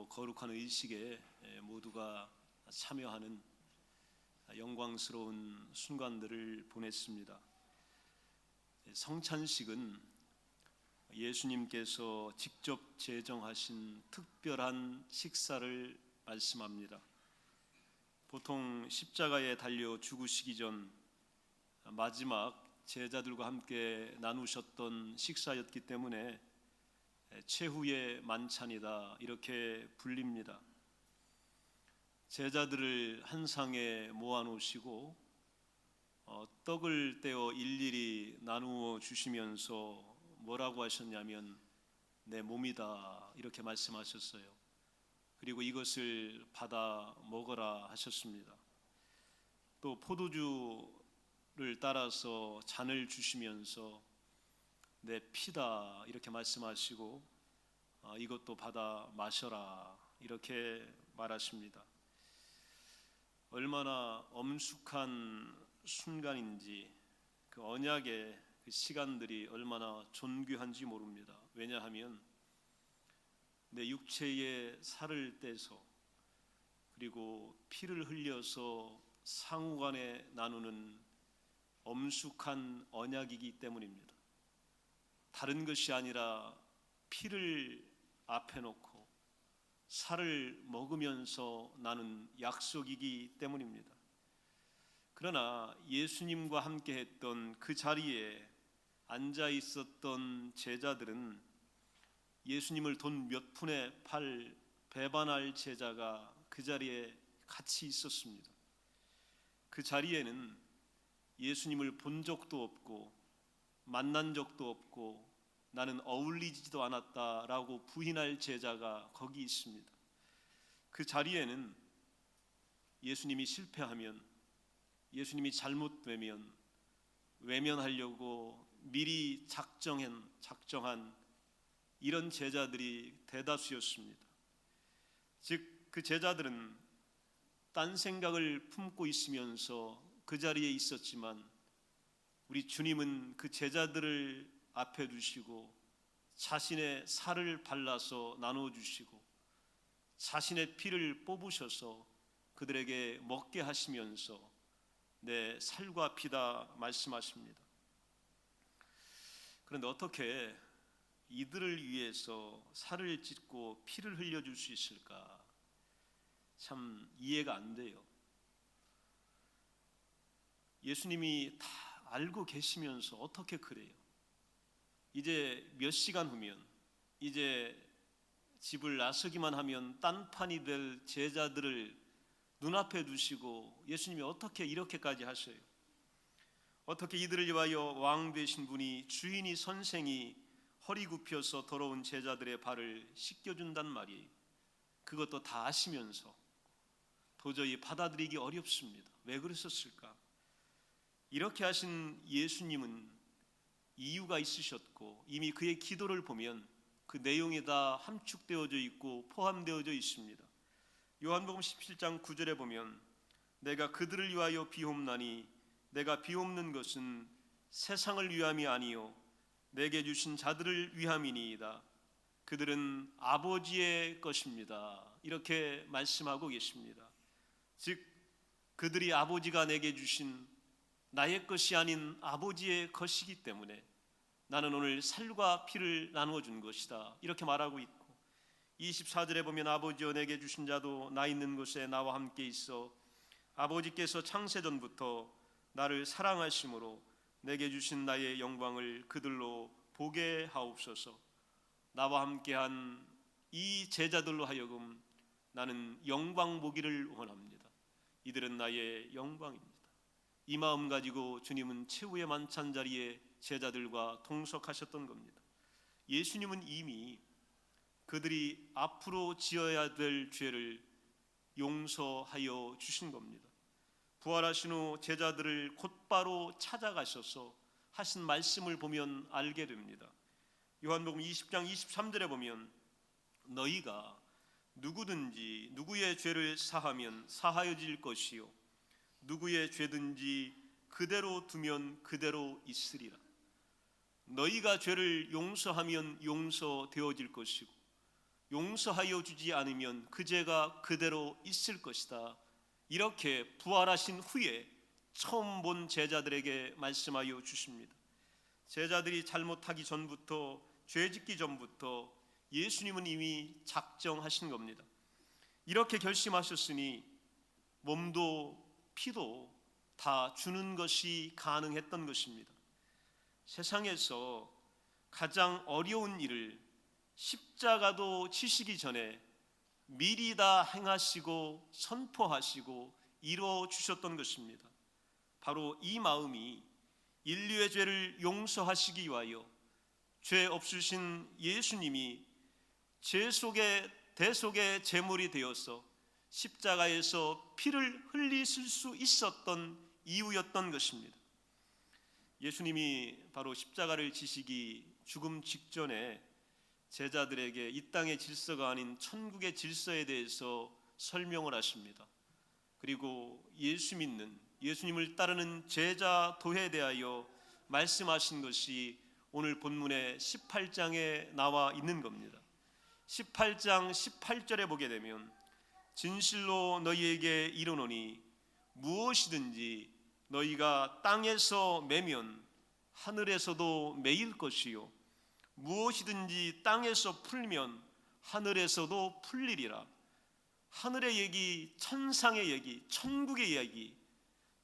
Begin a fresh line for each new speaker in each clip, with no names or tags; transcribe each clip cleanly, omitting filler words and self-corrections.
거룩한 의식에 모두가 참여하는 영광스러운 순간들을 보냈습니다. 성찬식은 예수님께서 직접 제정하신 특별한 식사를 말씀합니다. 보통 십자가에 달려 죽으시기 전 마지막 제자들과 함께 나누셨던 식사였기 때문에 최후의 만찬이다 이렇게 불립니다. 제자들을 한 상에 모아놓으시고 떡을 떼어 일일이 나누어 주시면서 뭐라고 하셨냐면 내 몸이다 이렇게 말씀하셨어요. 그리고 이것을 받아 먹어라 하셨습니다. 또 포도주를 따라서 잔을 주시면서 내 피다 이렇게 말씀하시고 이것도 받아 마셔라 이렇게 말하십니다. 얼마나 엄숙한 순간인지 그 언약의 그 시간들이 얼마나 존귀한지 모릅니다. 왜냐하면 내 육체의 살을 떼서 그리고 피를 흘려서 상호간에 나누는 엄숙한 언약이기 때문입니다. 다른 것이 아니라 피를 앞에 놓고 살을 먹으면서 나눈 약속이기 때문입니다. 그러나 예수님과 함께 했던 그 자리에 앉아 있었던 제자들은 예수님을 돈 몇 푼에 팔 배반할 제자가 그 자리에 같이 있었습니다. 그 자리에는 예수님을 본 적도 없고 만난 적도 없고 나는 어울리지도 않았다라고 부인할 제자가 거기 있습니다. 그 자리에는 예수님이 실패하면, 예수님이 잘못되면 외면하려고 미리 작정한 이런 제자들이 대다수였습니다. 즉 그 제자들은 딴 생각을 품고 있으면서 그 자리에 있었지만 우리 주님은 그 제자들을 앞에 두시고 자신의 살을 발라서 나누어 주시고 자신의 피를 뽑으셔서 그들에게 먹게 하시면서 내 살과 피다 말씀하십니다. 그런데 어떻게 이들을 위해서 살을 찢고 피를 흘려줄 수 있을까? 참 이해가 안 돼요. 예수님이 다 알고 계시면서 어떻게 그래요? 이제 몇 시간 후면 이제 집을 나서기만 하면 딴판이 될 제자들을 눈앞에 두시고 예수님이 어떻게 이렇게까지 하셔요? 어떻게 이들을 위하여 왕 되신 분이 주인이 선생이 허리 굽혀서 더러운 제자들의 발을 씻겨준단 말이에요. 그것도 다 아시면서 도저히 받아들이기 어렵습니다. 왜 그러셨을까? 이렇게 하신 예수님은 이유가 있으셨고 이미 그의 기도를 보면 그 내용이 다 함축되어져 있고 포함되어져 있습니다. 요한복음 17장 9절에 보면 내가 그들을 위하여 비옵나니 내가 비옵는 것은 세상을 위함이 아니요 내게 주신 자들을 위함이니이다. 그들은 아버지의 것입니다. 이렇게 말씀하고 계십니다. 즉 그들이 아버지가 내게 주신 나의 것이 아닌 아버지의 것이기 때문에 나는 오늘 살과 피를 나누어 준 것이다 이렇게 말하고 있고 24절에 보면 아버지여 내게 주신 자도 나 있는 곳에 나와 함께 있어 아버지께서 창세전부터 나를 사랑하심으로 내게 주신 나의 영광을 그들로 보게 하옵소서. 나와 함께한 이 제자들로 하여금 나는 영광 보기를 원합니다. 이들은 나의 영광입니다. 이 마음 가지고 주님은 최후의 만찬 자리에 제자들과 동석하셨던 겁니다. 예수님은 이미 그들이 앞으로 지어야 될 죄를 용서하여 주신 겁니다. 부활하신 후 제자들을 곧바로 찾아가셔서 하신 말씀을 보면 알게 됩니다. 요한복음 20장 23절에 보면 너희가 누구든지 누구의 죄를 사하면 사하여질 것이요 누구의 죄든지 그대로 두면 그대로 있으리라. 너희가 죄를 용서하면 용서되어질 것이고 용서하여 주지 않으면 그 죄가 그대로 있을 것이다. 이렇게 부활하신 후에 처음 본 제자들에게 말씀하여 주십니다. 제자들이 잘못하기 전부터, 죄짓기 전부터 예수님은 이미 작정하신 겁니다. 이렇게 결심하셨으니 몸도 피도 다 주는 것이 가능했던 것입니다. 세상에서 가장 어려운 일을 십자가도 지시기 전에 미리 다 행하시고 선포하시고 이루어 주셨던 것입니다. 바로 이 마음이 인류의 죄를 용서하시기 위하여 죄 없으신 예수님이 죄 속에 대속의 제물이 되어서 십자가에서 피를 흘리실 수 있었던 이유였던 것입니다. 예수님이 바로 십자가를 지시기 죽음 직전에 제자들에게 이 땅의 질서가 아닌 천국의 질서에 대해서 설명을 하십니다. 그리고 예수 믿는, 예수님을 따르는 제자 도에 대하여 말씀하신 것이 오늘 본문의 18장에 나와 있는 겁니다. 18장 18절에 보게 되면 진실로 너희에게 이르노니 무엇이든지 너희가 땅에서 매면 하늘에서도 매일 것이요 무엇이든지 땅에서 풀면 하늘에서도 풀리리라. 하늘의 얘기, 천상의 얘기, 천국의 이야기,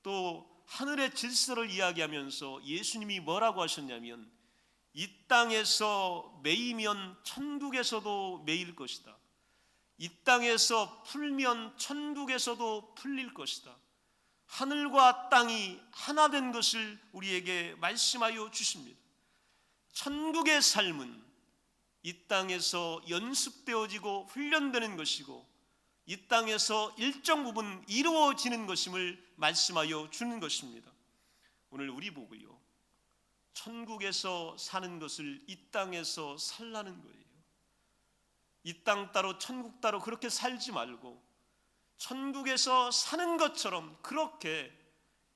또 하늘의 질서를 이야기하면서 예수님이 뭐라고 하셨냐면 이 땅에서 매이면 천국에서도 매일 것이다. 이 땅에서 풀면 천국에서도 풀릴 것이다. 하늘과 땅이 하나 된 것을 우리에게 말씀하여 주십니다. 천국의 삶은 이 땅에서 연습되어지고 훈련되는 것이고 이 땅에서 일정 부분 이루어지는 것임을 말씀하여 주는 것입니다. 오늘 우리 보고요, 천국에서 사는 것을 이 땅에서 살라는 거예요. 이 땅 따로 천국 따로 그렇게 살지 말고 천국에서 사는 것처럼 그렇게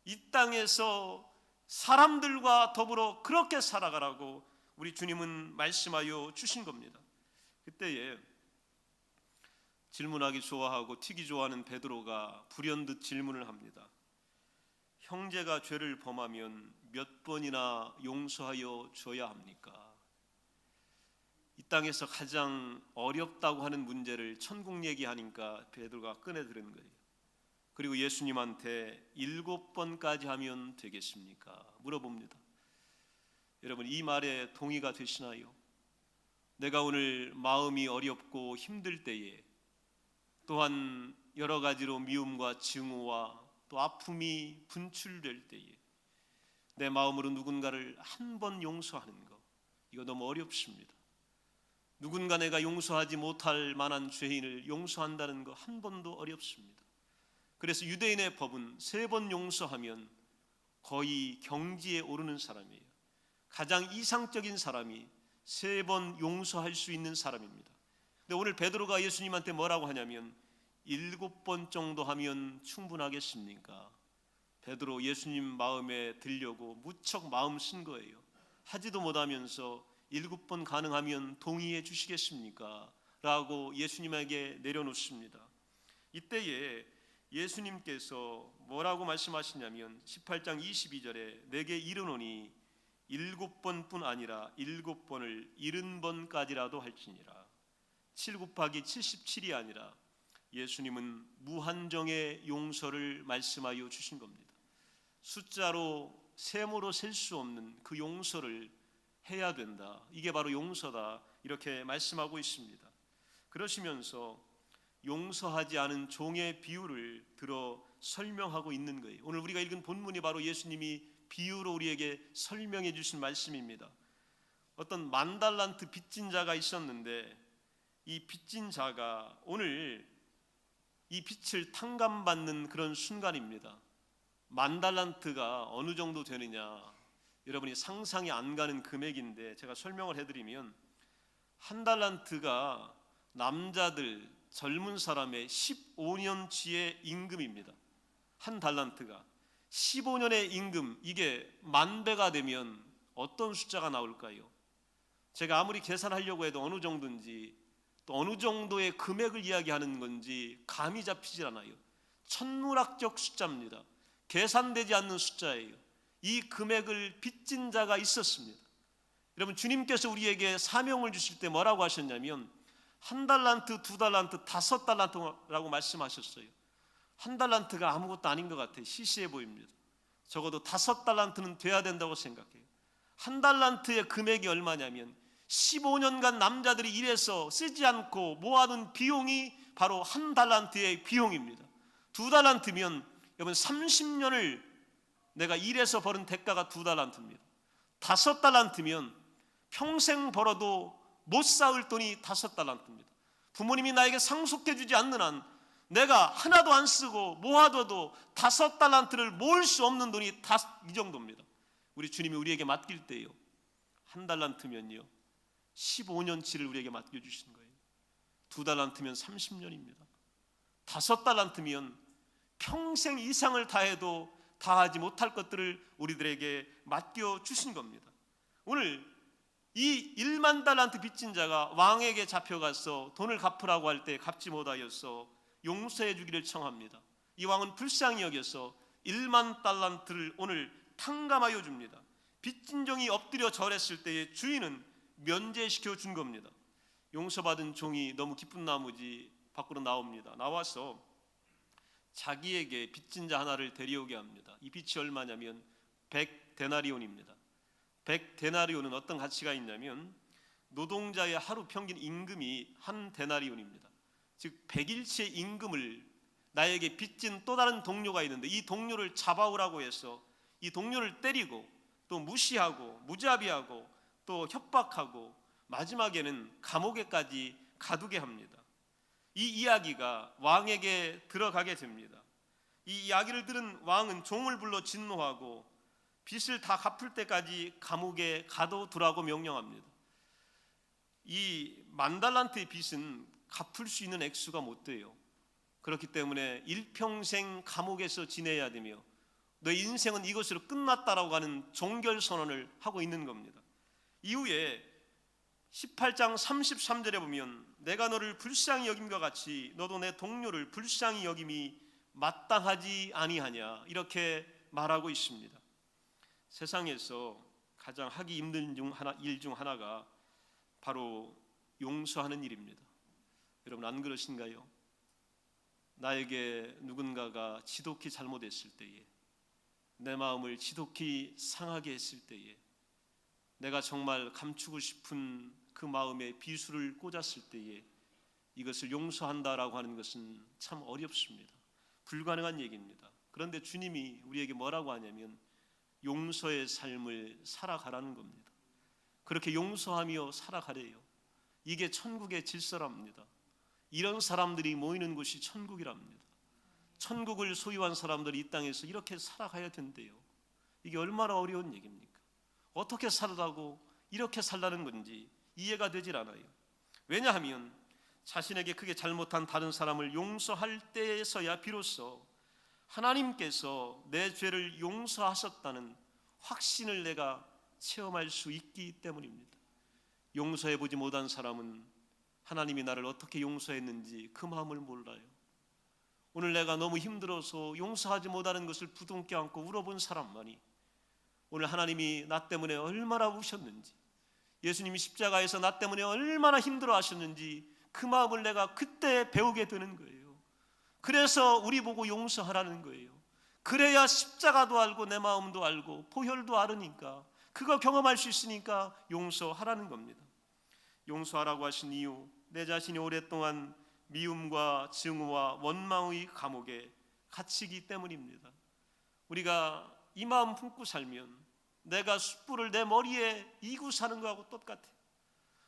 이 땅에서 사람들과 더불어 그렇게 살아가라고 우리 주님은 말씀하여 주신 겁니다. 그때에 질문하기 좋아하고 튀기 좋아하는 베드로가 불현듯 질문을 합니다. 형제가 죄를 범하면 몇 번이나 용서하여 줘야 합니까? 이 땅에서 가장 어렵다고 하는 문제를 천국 얘기하니까 베드로가 꺼내들은 거예요. 그리고 예수님한테 7번까지 하면 되겠습니까? 물어봅니다. 여러분, 이 말에 동의가 되시나요? 내가 오늘 마음이 어렵고 힘들 때에, 또한 여러 가지로 미움과 증오와 또 아픔이 분출될 때에 내 마음으로 누군가를 한 번 용서하는 거, 이거 너무 어렵습니다. 누군가 내가 용서하지 못할 만한 죄인을 용서한다는 거 한 번도 어렵습니다. 그래서 유대인의 법은 3번 용서하면 거의 경지에 오르는 사람이에요. 가장 이상적인 사람이 3번 용서할 수 있는 사람입니다. 근데 오늘 베드로가 예수님한테 뭐라고 하냐면 7번 정도 하면 충분하겠습니까? 베드로 예수님 마음에 들려고 무척 마음 쓴 거예요. 하지도 못하면서 7번 가능하면 동의해 주시겠습니까? 라고 예수님에게 내려놓습니다. 이때에 예수님께서 뭐라고 말씀하시냐면 18장 22절에 내게 이르노니 7번뿐 아니라 7번을 70번까지라도 할지니라. 7 곱하기 77이 아니라 예수님은 무한정의 용서를 말씀하여 주신 겁니다. 숫자로 셈으로 셀 수 없는 그 용서를 해야 된다. 이게 바로 용서다. 이렇게 말씀하고 있습니다. 그러시면서 용서하지 않은 종의 비유를 들어 설명하고 있는 거예요. 오늘 우리가 읽은 본문이 바로 예수님이 비유로 우리에게 설명해 주신 말씀입니다. 어떤 10,000달란트 빚진 자가 있었는데 이 빚진 자가 오늘 이 빚을 탕감받는 그런 순간입니다. 10,000달란트가 어느 정도 되느냐, 여러분이 상상이 안 가는 금액인데 제가 설명을 해드리면 1달란트가 남자들 젊은 사람의 15년치의 임금입니다. 1달란트가 15년의 임금, 이게 10,000배가 되면 어떤 숫자가 나올까요? 제가 아무리 계산하려고 해도 어느 정도인지 또 어느 정도의 금액을 이야기하는 건지 감이 잡히질 않아요. 천문학적 숫자입니다. 계산되지 않는 숫자예요. 이 금액을 빚진 자가 있었습니다. 여러분, 주님께서 우리에게 사명을 주실 때 뭐라고 하셨냐면 1달란트, 2달란트, 5달란트라고 말씀하셨어요. 1달란트가 아무것도 아닌 것 같아요. 시시해 보입니다. 적어도 5달란트는 돼야 된다고 생각해요. 1달란트의 금액이 얼마냐면 15년간 남자들이 일해서 쓰지 않고 모아둔 비용이 바로 1달란트의 비용입니다. 2달란트면 여러분 30년을 내가 일해서 버는 대가가 2달란트입니다. 5달란트면 평생 벌어도 못 쌓을 돈이 5달란트입니다. 부모님이 나에게 상속해 주지 않는 한 내가 하나도 안 쓰고 모아둬도 5달란트를 모을 수 없는 돈이 이 정도입니다. 우리 주님이 우리에게 맡길 때요, 1달란트면요 15년치를 우리에게 맡겨주신 거예요. 2달란트면 30년입니다. 5달란트면 평생 이상을 다해도 다하지 못할 것들을 우리들에게 맡겨주신 겁니다. 오늘 이 1만 달란트 빚진 자가 왕에게 잡혀가서 돈을 갚으라고 할 때 갚지 못하여서 용서해 주기를 청합니다. 이 왕은 불쌍히 여겨서 1만 달란트를 오늘 탕감하여 줍니다. 빚진 종이 엎드려 절했을 때에 주인은 면제시켜 준 겁니다. 용서받은 종이 너무 기쁜 나머지 밖으로 나옵니다. 나와서 자기에게 빚진 자 하나를 데려오게 합니다. 이 빚이 얼마냐면 100데나리온입니다. 100데나리온은 어떤 가치가 있냐면 노동자의 하루 평균 임금이 1데나리온입니다. 즉 100일치의 임금을 나에게 빚진 또 다른 동료가 있는데 이 동료를 잡아오라고 해서 이 동료를 때리고 또 무시하고 무자비하고 또 협박하고 마지막에는 감옥에까지 가두게 합니다. 이 이야기가 왕에게 들어가게 됩니다. 이 이야기를 들은 왕은 종을 불러 진노하고 빚을 다 갚을 때까지 감옥에 가둬두라고 명령합니다. 이 10,000달란트의 빚은 갚을 수 있는 액수가 못 돼요. 그렇기 때문에 일평생 감옥에서 지내야 되며 너 인생은 이것으로 끝났다라고 하는 종결 선언을 하고 있는 겁니다. 이후에 18장 33절에 보면 내가 너를 불쌍히 여김과 같이 너도 내 동료를 불쌍히 여김이 마땅하지 아니하냐 이렇게 말하고 있습니다. 세상에서 가장 하기 힘든 일 중 하나가 바로 용서하는 일입니다. 여러분 안 그러신가요? 나에게 누군가가 지독히 잘못했을 때에 내 마음을 지독히 상하게 했을 때에 내가 정말 감추고 싶은 그 마음에 비수를 꽂았을 때에 이것을 용서한다라고 하는 것은 참 어렵습니다. 불가능한 얘기입니다. 그런데 주님이 우리에게 뭐라고 하냐면 용서의 삶을 살아가라는 겁니다. 그렇게 용서하며 살아가래요. 이게 천국의 질서랍니다. 이런 사람들이 모이는 곳이 천국이랍니다. 천국을 소유한 사람들이 이 땅에서 이렇게 살아가야 된대요. 이게 얼마나 어려운 얘기입니까? 어떻게 살라고 이렇게 살라는 건지 이해가 되질 않아요. 왜냐하면 자신에게 크게 잘못한 다른 사람을 용서할 때에서야 비로소 하나님께서 내 죄를 용서하셨다는 확신을 내가 체험할 수 있기 때문입니다. 용서해보지 못한 사람은 하나님이 나를 어떻게 용서했는지 그 마음을 몰라요. 오늘 내가 너무 힘들어서 용서하지 못하는 것을 부둥켜 안고 울어본 사람만이 오늘 하나님이 나 때문에 얼마나 우셨는지, 예수님이 십자가에서 나 때문에 얼마나 힘들어 하셨는지 그 마음을 내가 그때 배우게 되는 거예요. 그래서 우리 보고 용서하라는 거예요. 그래야 십자가도 알고 내 마음도 알고 보혈도 알으니까 그거 경험할 수 있으니까 용서하라는 겁니다. 용서하라고 하신 이유, 내 자신이 오랫동안 미움과 증오와 원망의 감옥에 갇히기 때문입니다. 우리가 이 마음 품고 살면 내가 숯불을 내 머리에 이고 사는 거하고 똑같아요.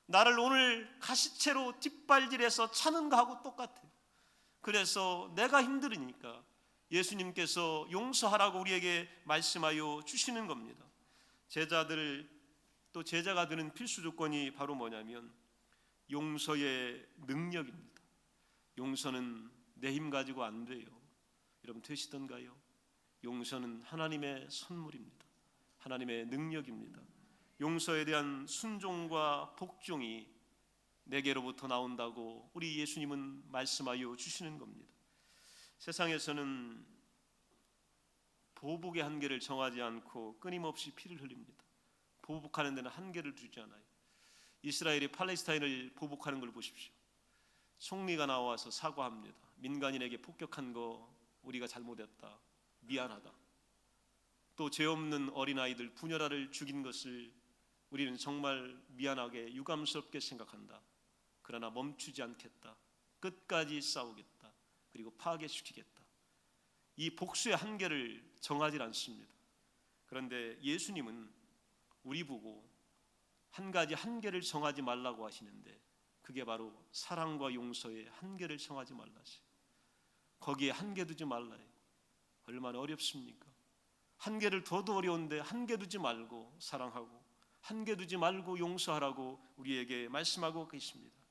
나를 오늘 가시채로 뒷발질해서 차는 거하고 똑같아요. 그래서 내가 힘들으니까 예수님께서 용서하라고 우리에게 말씀하여 주시는 겁니다. 제자들 또 제자가 되는 필수 조건이 바로 뭐냐면 용서의 능력입니다. 용서는 내 힘 가지고 안 돼요. 여러분 되시던가요? 용서는 하나님의 선물입니다. 하나님의 능력입니다. 용서에 대한 순종과 복종이 내게로부터 나온다고 우리 예수님은 말씀하여 주시는 겁니다. 세상에서는 보복의 한계를 정하지 않고 끊임없이 피를 흘립니다. 보복하는 데는 한계를 두지 않아요. 이스라엘이 팔레스타인을 보복하는 걸 보십시오. 총리가 나와서 사과합니다. 민간인에게 폭격한 거 우리가 잘못했다, 미안하다. 또 죄 없는 어린아이들 분열아를 죽인 것을 우리는 정말 미안하게 유감스럽게 생각한다. 그러나 멈추지 않겠다. 끝까지 싸우겠다. 그리고 파괴시키겠다. 이 복수의 한계를 정하지 않습니다. 그런데 예수님은 우리 보고 한 가지 한계를 정하지 말라고 하시는데, 그게 바로 사랑과 용서의 한계를 정하지 말라지. 거기에 한계 두지 말라요. 얼마나 어렵습니까? 한계를 둬도 어려운데 한계 두지 말고 사랑하고, 한계 두지 말고 용서하라고 우리에게 말씀하고 계십니다.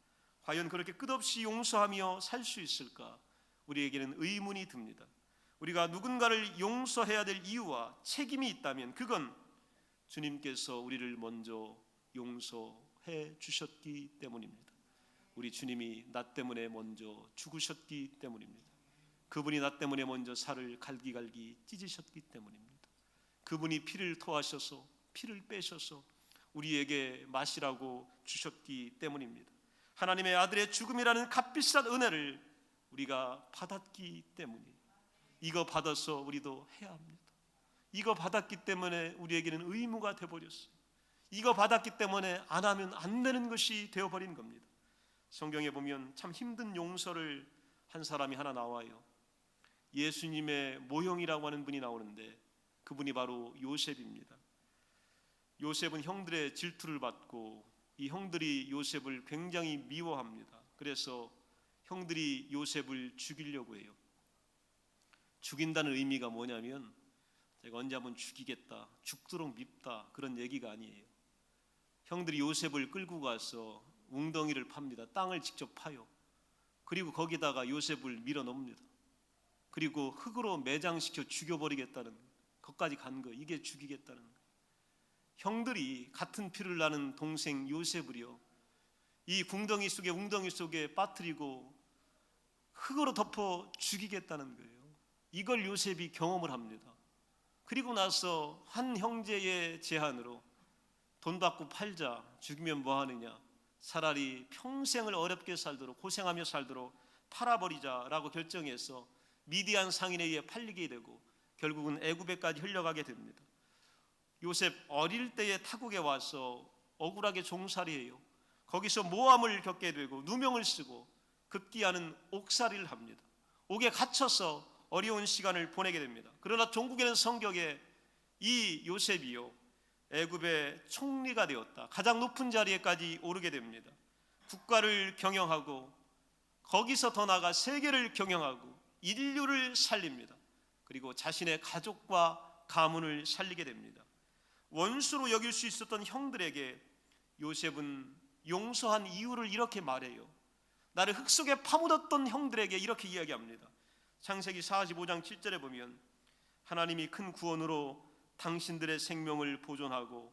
과연 그렇게 끝없이 용서하며 살 수 있을까? 우리에게는 의문이 듭니다. 우리가 누군가를 용서해야 될 이유와 책임이 있다면 그건 주님께서 우리를 먼저 용서해 주셨기 때문입니다. 우리 주님이 나 때문에 먼저 죽으셨기 때문입니다. 그분이 나 때문에 먼저 살을 갈기갈기 찢으셨기 때문입니다. 그분이 피를 토하셔서 피를 빼셔서 우리에게 마시라고 주셨기 때문입니다. 하나님의 아들의 죽음이라는 값비싼 은혜를 우리가 받았기 때문이에요. 이거 받아서 우리도 해야 합니다. 이거 받았기 때문에 우리에게는 의무가 되어버렸어요. 이거 받았기 때문에 안 하면 안 되는 것이 되어버린 겁니다. 성경에 보면 참 힘든 용서를 한 사람이 하나 나와요. 예수님의 모형이라고 하는 분이 나오는데 그분이 바로 요셉입니다. 요셉은 형들의 질투를 받고 이 형들이 요셉을 굉장히 미워합니다. 그래서 형들이 요셉을 죽이려고 해요. 죽인다는 의미가 뭐냐면 제가 언제 한번 죽이겠다, 죽도록 밉다, 그런 얘기가 아니에요. 형들이 요셉을 끌고 가서 웅덩이를 팝니다. 땅을 직접 파요. 그리고 거기다가 요셉을 밀어넣습니다. 그리고 흙으로 매장시켜 죽여버리겠다는 것까지 간 거, 이게 죽이겠다는 거. 형들이 같은 피를 나는 동생 요셉을요, 이 웅덩이 속에 빠뜨리고 흙으로 덮어 죽이겠다는 거예요. 이걸 요셉이 경험을 합니다. 그리고 나서 한 형제의 제안으로 돈 받고 팔자, 죽이면 뭐하느냐, 차라리 평생을 어렵게 살도록 고생하며 살도록 팔아버리자라고 결정해서 미디안 상인에 의해 팔리게 되고 결국은 애굽에까지 흘려가게 됩니다. 요셉 어릴 때에 타국에 와서 억울하게 종살이해요. 거기서 모함을 겪게 되고 누명을 쓰고 급기야는 옥살이를 합니다. 옥에 갇혀서 어려운 시간을 보내게 됩니다. 그러나 종국에는 성경에 이 요셉이요, 애굽의 총리가 되었다, 가장 높은 자리에까지 오르게 됩니다. 국가를 경영하고 거기서 더 나아가 세계를 경영하고 인류를 살립니다. 그리고 자신의 가족과 가문을 살리게 됩니다. 원수로 여길 수 있었던 형들에게 요셉은 용서한 이유를 이렇게 말해요. 나를 흙 속에 파묻었던 형들에게 이렇게 이야기합니다. 창세기 45장 7절에 보면 하나님이 큰 구원으로 당신들의 생명을 보존하고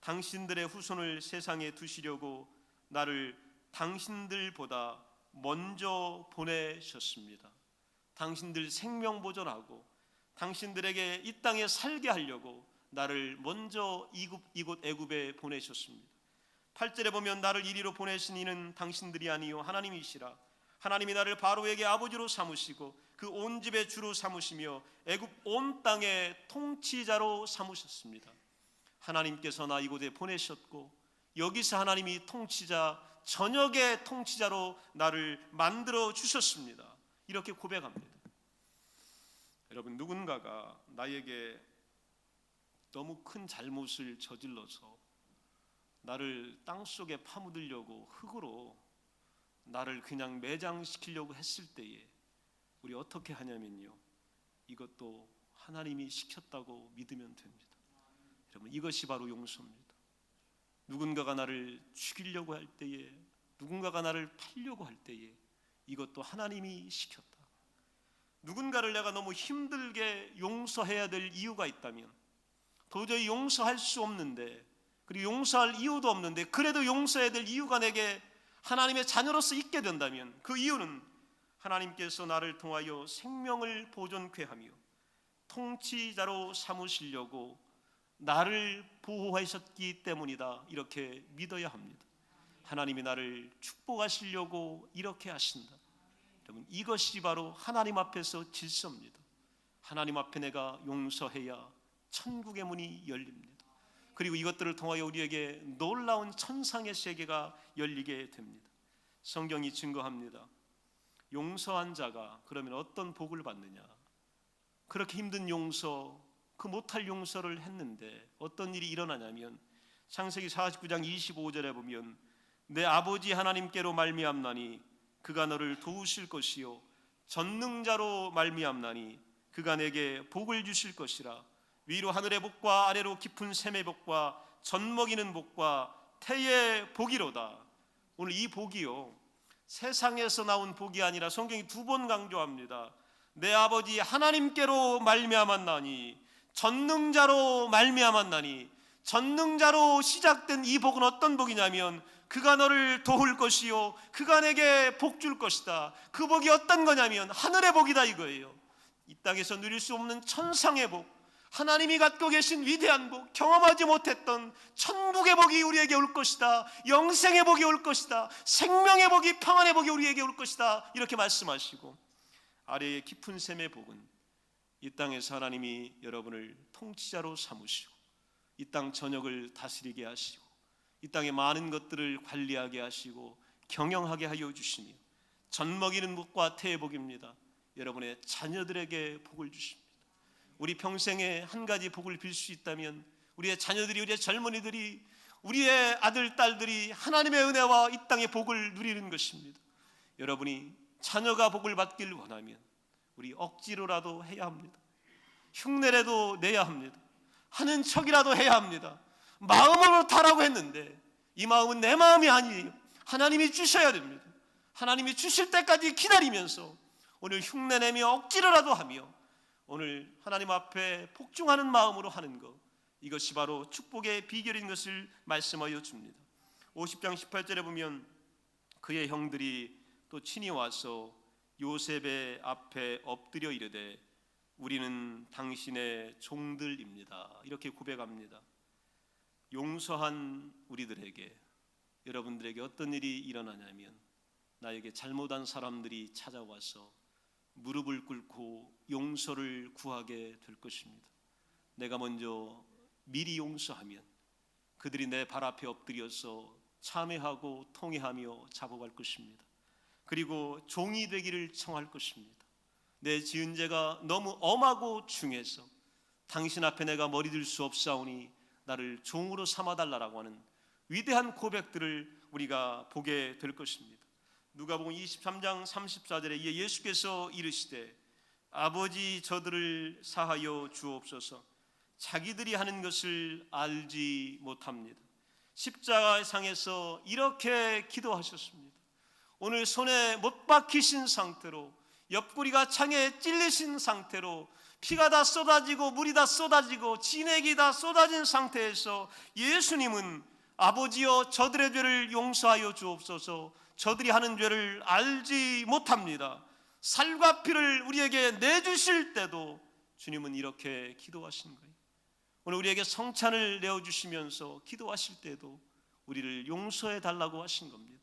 당신들의 후손을 세상에 두시려고 나를 당신들보다 먼저 보내셨습니다. 당신들 생명 보존하고 당신들에게 이 땅에 살게 하려고 나를 먼저 이곳 애굽에 보내셨습니다. 8절에 보면 나를 이리로 보내신 이는 당신들이 아니요 하나님이시라. 하나님이 나를 바로에게 아버지로 삼으시고 그 온 집의 주로 삼으시며 애굽 온 땅의 통치자로 삼으셨습니다. 하나님께서 나 이곳에 보내셨고 여기서 하나님이 통치자, 전역의 통치자로 나를 만들어 주셨습니다. 이렇게 고백합니다. 여러분, 누군가가 나에게 너무 큰 잘못을 저질러서 나를 땅속에 파묻으려고 흙으로 나를 그냥 매장시키려고 했을 때에 우리 어떻게 하냐면요, 이것도 하나님이 시켰다고 믿으면 됩니다. 여러분, 이것이 바로 용서입니다. 누군가가 나를 죽이려고 할 때에, 누군가가 나를 팔려고 할 때에 이것도 하나님이 시켰다. 누군가를 내가 너무 힘들게 용서해야 될 이유가 있다면, 도저히 용서할 수 없는데, 그리고 용서할 이유도 없는데 그래도 용서해야 될 이유가 내게 하나님의 자녀로서 있게 된다면 그 이유는 하나님께서 나를 통하여 생명을 보존케 하며 통치자로 삼으시려고 나를 보호하셨기 때문이다, 이렇게 믿어야 합니다. 하나님이 나를 축복하시려고 이렇게 하신다. 여러분, 이것이 바로 하나님 앞에서 질서입니다. 하나님 앞에 내가 용서해야 천국의 문이 열립니다. 그리고 이것들을 통하여 우리에게 놀라운 천상의 세계가 열리게 됩니다. 성경이 증거합니다. 용서한 자가 그러면 어떤 복을 받느냐? 그렇게 힘든 용서, 그 못할 용서를 했는데 어떤 일이 일어나냐면 창세기 49장 25절에 보면 내 아버지 하나님께로 말미암나니 그가 너를 도우실 것이요 전능자로 말미암나니 그가 내게 복을 주실 것이라. 위로 하늘의 복과 아래로 깊은 샘의 복과 젖먹이는 복과 태의 복이로다. 오늘 이 복이요, 세상에서 나온 복이 아니라 성경이 두 번 강조합니다. 내 아버지 하나님께로 말미암았나니, 전능자로 말미암았나니. 전능자로 시작된 이 복은 어떤 복이냐면 그가 너를 도울 것이요 그가 내게 복 줄 것이다. 그 복이 어떤 거냐면 하늘의 복이다 이거예요. 이 땅에서 누릴 수 없는 천상의 복, 하나님이 갖고 계신 위대한 복, 경험하지 못했던 천국의 복이 우리에게 올 것이다. 영생의 복이 올 것이다. 생명의 복이, 평안의 복이 우리에게 올 것이다, 이렇게 말씀하시고, 아래의 깊은 샘의 복은 이 땅에서 하나님이 여러분을 통치자로 삼으시고 이 땅 전역을 다스리게 하시고 이 땅의 많은 것들을 관리하게 하시고 경영하게 하여 주시며 젖먹이는 복과 태의 복입니다. 여러분의 자녀들에게 복을 주십니다. 우리 평생에 한 가지 복을 빌 수 있다면 우리의 자녀들이, 우리의 젊은이들이, 우리의 아들, 딸들이 하나님의 은혜와 이 땅의 복을 누리는 것입니다. 여러분이 자녀가 복을 받길 원하면 우리 억지로라도 해야 합니다. 흉내라도 내야 합니다. 하는 척이라도 해야 합니다. 마음으로 타라고 했는데 이 마음은 내 마음이 아니에요. 하나님이 주셔야 됩니다. 하나님이 주실 때까지 기다리면서 오늘 흉내내며 억지로라도 하며 오늘 하나님 앞에 복종하는 마음으로 하는 것, 이것이 바로 축복의 비결인 것을 말씀하여 줍니다. 50장 18절에 보면 그의 형들이 또 친히 와서 요셉의 앞에 엎드려 이르되 우리는 당신의 종들입니다, 이렇게 고백합니다. 용서한 우리들에게, 여러분들에게 어떤 일이 일어나냐면 나에게 잘못한 사람들이 찾아와서 무릎을 꿇고 용서를 구하게 될 것입니다. 내가 먼저 미리 용서하면 그들이 내 발 앞에 엎드려서 참회하고 통회하며 잡아갈 것입니다. 그리고 종이 되기를 청할 것입니다. 내 지은 죄가 너무 엄하고 중해서 당신 앞에 내가 머리 들 수 없사오니 나를 종으로 삼아달라고 하는 위대한 고백들을 우리가 보게 될 것입니다. 누가복음 23장 34절에 이에 예수께서 이르시되 아버지 저들을 사하여 주옵소서 자기들이 하는 것을 알지 못합니다. 십자가상에서 이렇게 기도하셨습니다. 오늘 손에 못 박히신 상태로, 옆구리가 창에 찔리신 상태로, 피가 다 쏟아지고 물이 다 쏟아지고 진액이 다 쏟아진 상태에서 예수님은 아버지여 저들의 죄를 용서하여 주옵소서 저들이 하는 죄를 알지 못합니다. 살과 피를 우리에게 내주실 때도 주님은 이렇게 기도하신 거예요. 오늘 우리에게 성찬을 내어주시면서 기도하실 때도 우리를 용서해 달라고 하신 겁니다.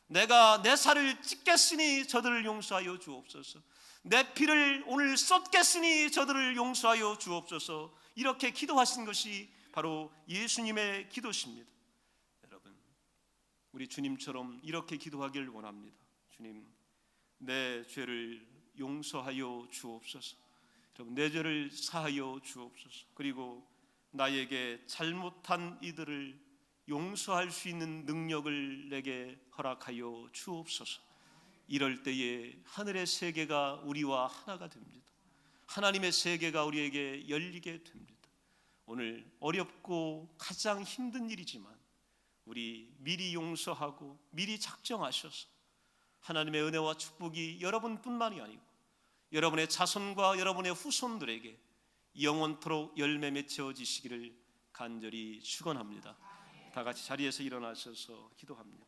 내가 내 살을 찢겠으니 저들을 용서하여 주옵소서, 내 피를 오늘 쏟겠으니 저들을 용서하여 주옵소서, 이렇게 기도하신 것이 바로 예수님의 기도십니다. 여러분, 우리 주님처럼 이렇게 기도하길 원합니다. 주님, 내 죄를 용서하여 주옵소서. 여러분, 내 죄를 사하여 주옵소서. 그리고 나에게 잘못한 이들을 용서할 수 있는 능력을 내게 허락하여 주옵소서. 이럴 때에 하늘의 세계가 우리와 하나가 됩니다. 하나님의 세계가 우리에게 열리게 됩니다. 오늘 어렵고 가장 힘든 일이지만 우리 미리 용서하고 미리 작정하셔서 하나님의 은혜와 축복이 여러분뿐만이 아니고 여러분의 자손과 여러분의 후손들에게 영원토록 열매 맺혀지시기를 간절히 축원합니다. 다 같이 자리에서 일어나셔서 기도합니다.